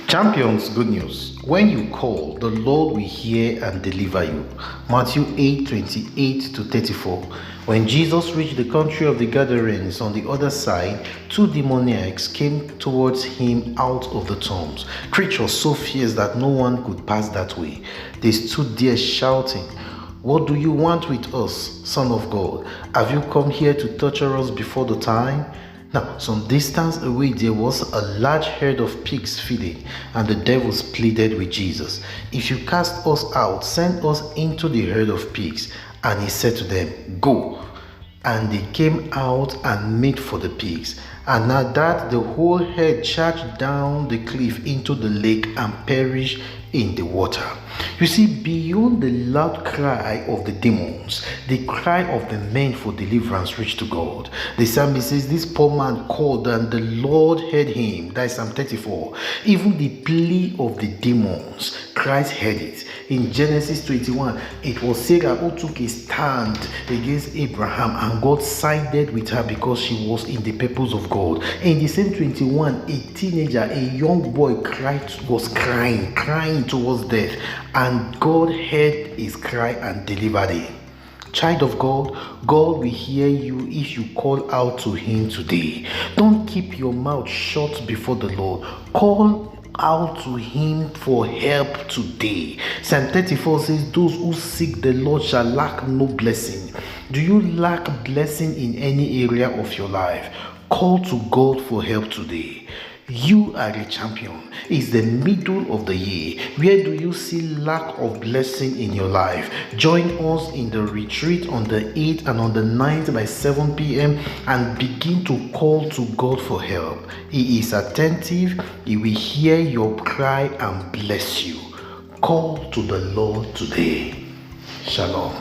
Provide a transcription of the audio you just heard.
Champions, good news. When you call, the Lord will hear and deliver you. Matthew 8:28-34. When Jesus reached the country of the Gadarenes on the other side, two demoniacs came towards him out of the tombs, creatures so fierce that no one could pass that way. They stood there shouting, "What do you want with us, Son of God? Have you come here to torture us before the time?" Now, some distance away, there was a large herd of pigs feeding, and the devils pleaded with Jesus, "If you cast us out, send us into the herd of pigs." And he said to them, "Go." And they came out and made for the pigs. And at that, the whole herd charged down the cliff into the lake and perished in the water. You see, beyond the loud cry of the demons, the cry of the men for deliverance reached to God. The psalmist says, "This poor man called and the Lord heard him." That is Psalm 34. Even the plea of the demons, Christ heard it. In Genesis 21, it was Sarah who took a stand against Abraham, and God sided with her because she was in the purpose of God. In the same 21, a teenager, a young boy was crying towards death, and God heard his cry and delivered him. Child of God, God will hear you if you call out to him today. Don't keep your mouth shut before the Lord. Call out to him for help today. Psalm 34 says, "Those who seek the Lord shall lack no blessing." Do you lack blessing in any area of your life? Call to God for help today. You are a champion. It's the middle of the year. Where do you see lack of blessing in your life? Join us in the retreat on the 8th and on the 9th by 7 p.m. and begin to call to God for help. He is attentive. He will hear your cry and bless you. Call to the Lord today. Shalom.